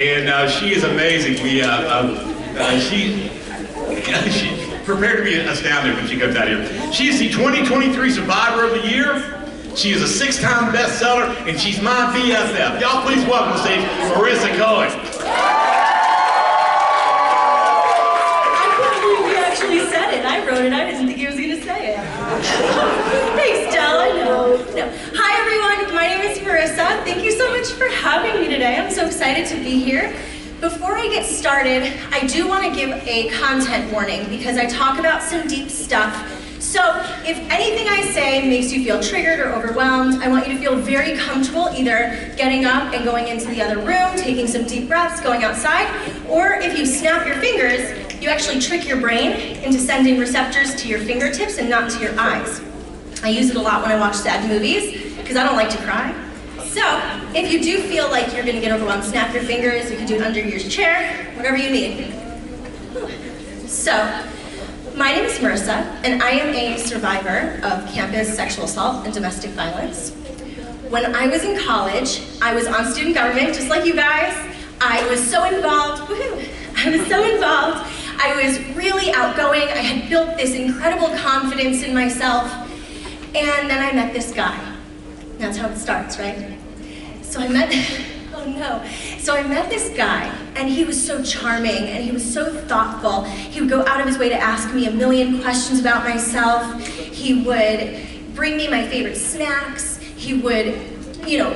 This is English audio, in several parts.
And she is amazing. She prepared to be astounded when she comes out here. She is the 2023 Survivor of the Year. She is a 6-time bestseller, and she's my BFF. Y'all please welcome to stage Marissa Cohen. I can't believe you actually said it. I wrote it. I didn't think he was going to say it. Thanks, Del. I know. No. Hi, everyone. My name is Marissa. Thank you so much for having me today. I'm so excited to be here. Before I get started, I do want to give a content warning because I talk about some deep stuff. So if anything I say makes you feel triggered or overwhelmed, I want you to feel very comfortable either getting up and going into the other room, taking some deep breaths, going outside, or if you snap your fingers, you actually trick your brain into sending receptors to your fingertips and not to your eyes. I use it a lot when I watch sad movies because I don't like to cry. So if you do feel like you're going to get overwhelmed, snap your fingers. You can do it under your chair, whatever you need. So, my name is Marissa, and I am a survivor of campus sexual assault and domestic violence. When I was in college, I was on student government, just like you guys. I was so involved, woohoo! I was so involved. I was really outgoing. I had built this incredible confidence in myself. And then I met this guy. That's how it starts, right? So I met this guy, and he was so charming, and he was so thoughtful. He would go out of his way to ask me a million questions about myself. He would bring me my favorite snacks. He would,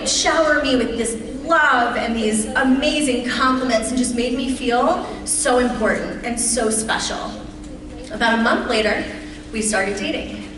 shower me with this love and these amazing compliments and just made me feel so important and so special. About a month later, we started dating.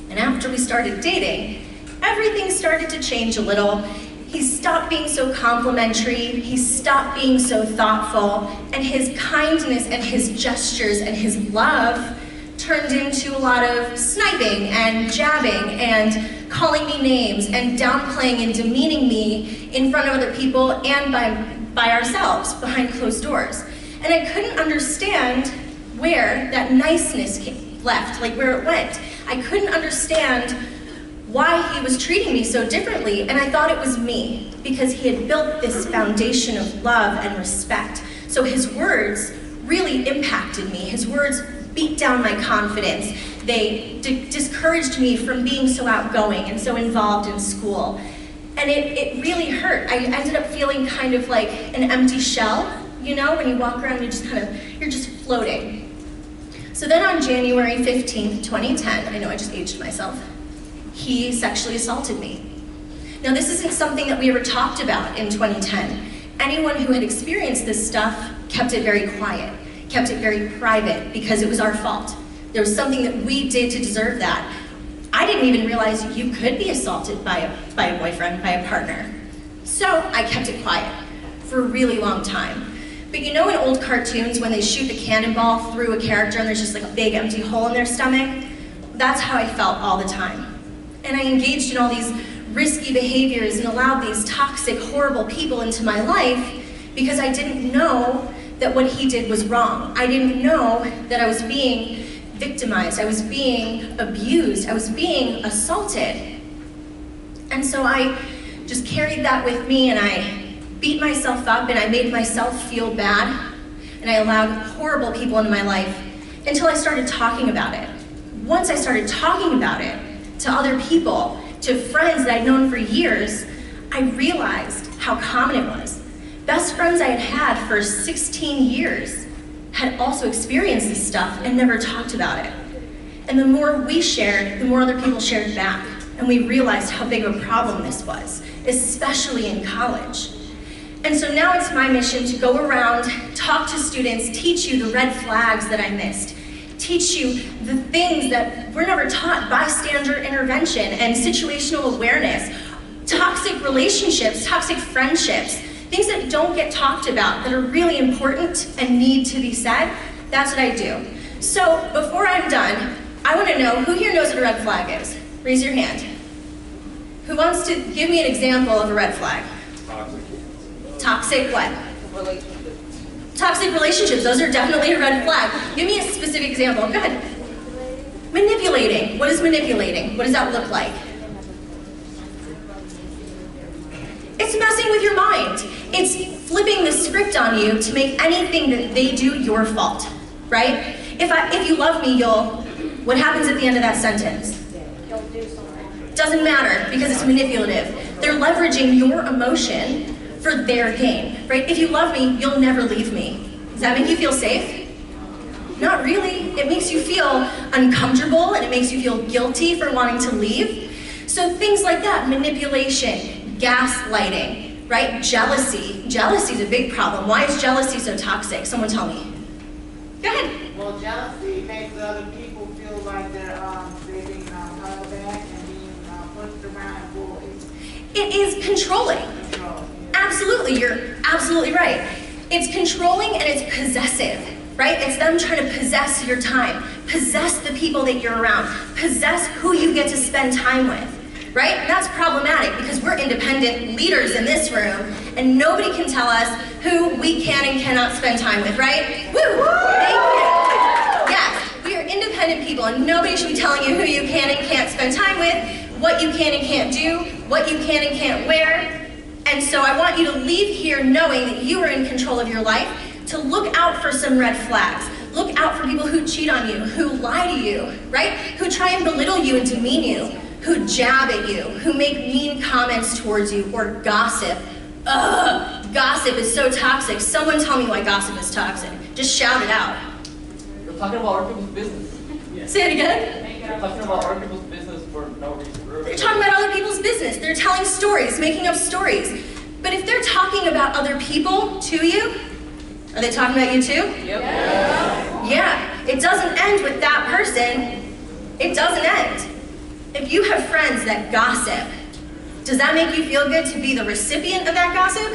And after we started dating, everything started to change a little. He stopped being so complimentary, he stopped being so thoughtful, and his kindness and his gestures and his love turned into a lot of sniping and jabbing and calling me names and downplaying and demeaning me in front of other people and by ourselves, behind closed doors. And I couldn't understand where that niceness left, like where it went. I couldn't understand why he was treating me so differently, and I thought it was me, because he had built this foundation of love and respect. So his words really impacted me. His words beat down my confidence. They discouraged me from being so outgoing and so involved in school. And it really hurt. I ended up feeling kind of like an empty shell, when you walk around, you're just floating. So then on January 15th, 2010, I know I just aged myself, he sexually assaulted me. Now, this isn't something that we ever talked about in 2010. Anyone who had experienced this stuff kept it very quiet, kept it very private, because it was our fault. There was something that we did to deserve that. I didn't even realize you could be assaulted by a boyfriend, by a partner. So I kept it quiet for a really long time. But in old cartoons, when they shoot a cannonball through a character and there's just like a big empty hole in their stomach, that's how I felt all the time. And I engaged in all these risky behaviors and allowed these toxic, horrible people into my life because I didn't know that what he did was wrong. I didn't know that I was being victimized, I was being abused, I was being assaulted. And so I just carried that with me, and I beat myself up, and I made myself feel bad, and I allowed horrible people into my life until I started talking about it. Once I started talking about it to other people, to friends that I'd known for years, I realized how common it was. Best friends I had had for 16 years had also experienced this stuff and never talked about it. And the more we shared, the more other people shared back, and we realized how big a problem this was, especially in college. And so now it's my mission to go around, talk to students, teach you the red flags that I missed, teach you the things that we're never taught: bystander intervention and situational awareness, toxic relationships, toxic friendships, things that don't get talked about that are really important and need to be said. That's what I do. So before I'm done, I want to know who here knows what a red flag is. Raise your hand. Who wants to give me an example of a red flag? Toxic what? Toxic relationships, those are definitely a red flag. Give me a specific example. Go ahead. Manipulating. What is manipulating? What does that look like? It's messing with your mind. It's flipping the script on you to make anything that they do your fault, right? If you love me, what happens at the end of that sentence? You'll do something. Doesn't matter, because it's manipulative. They're leveraging your emotion for their gain, right? If you love me, you'll never leave me. Does that make you feel safe? Not really. It makes you feel uncomfortable, and it makes you feel guilty for wanting to leave. So things like that, manipulation, gaslighting, right? Jealousy. Jealousy is a big problem. Why is jealousy so toxic? Someone tell me. Go ahead. Well, jealousy makes other people feel like they're being held back and being pushed around and bullied. It is controlling. Absolutely, you're absolutely right. It's controlling and it's possessive, right? It's them trying to possess your time, possess the people that you're around, possess who you get to spend time with, right? That's problematic because we're independent leaders in this room and nobody can tell us who we can and cannot spend time with, right? Woo! Thank you. Yes, we are independent people and nobody should be telling you who you can and can't spend time with, what you can and can't do, what you can and can't wear. And so I want you to leave here knowing that you are in control of your life, to look out for some red flags. Look out for people who cheat on you, who lie to you, right? Who try and belittle you and demean you, who jab at you, who make mean comments towards you, or gossip. Ugh, gossip is so toxic. Someone tell me why gossip is toxic. Just shout it out. You're talking about other people's business. Say it again. You're talking about other people's business for no reason. They're talking about other people's business. They're telling stories, making up stories. But if they're talking about other people to you, are they talking about you too? Yep. Yeah. It doesn't end with that person. It doesn't end. If you have friends that gossip, does that make you feel good to be the recipient of that gossip?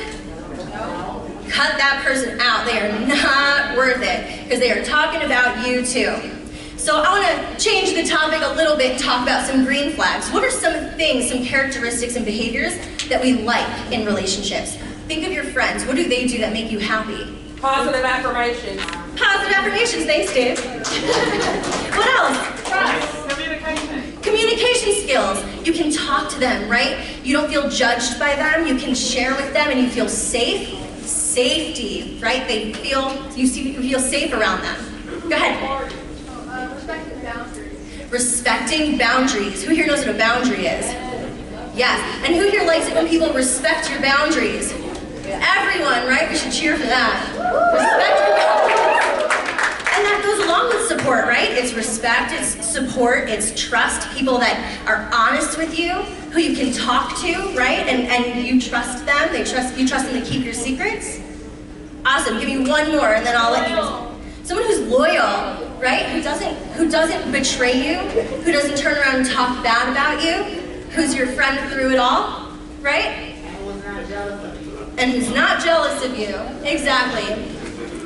No. Cut that person out. They are not worth it because they are talking about you too. So I want to change the topic a little bit and talk about some green flags. What are some things, some characteristics and behaviors that we like in relationships? Think of your friends. What do they do that make you happy? Positive affirmations. Positive affirmations. Thanks, Dave. What else? Trust. Communication. Communication skills. You can talk to them, right? You don't feel judged by them. You can share with them and you feel safe. Safety, right? You feel safe around them. Go ahead. Respecting boundaries. Respecting boundaries. Who here knows what a boundary is? Yes. And who here likes it when people respect your boundaries? Everyone, right? We should cheer for that. Respect your boundaries. And that goes along with support, right? It's respect, it's support, it's trust. People that are honest with you, who you can talk to, right? And you trust them. You trust them to keep your secrets. Awesome. Give me one more, and then I'll let you go. Someone who's loyal, right? Who doesn't betray you, who doesn't turn around and talk bad about you, who's your friend through it all, right? And who's not jealous of you. Exactly.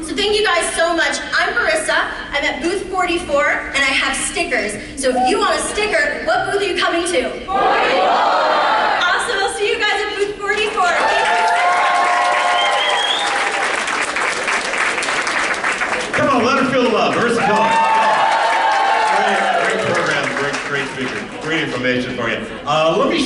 So thank you guys so much. I'm Marissa. I'm at booth 44, and I have stickers. So if you want a sticker, what booth are you coming to? 44! Awesome. I'll see you guys at booth 44. Come on, let her feel the love. Marissa, come on. Great program, great speaker. Great information for you. Let me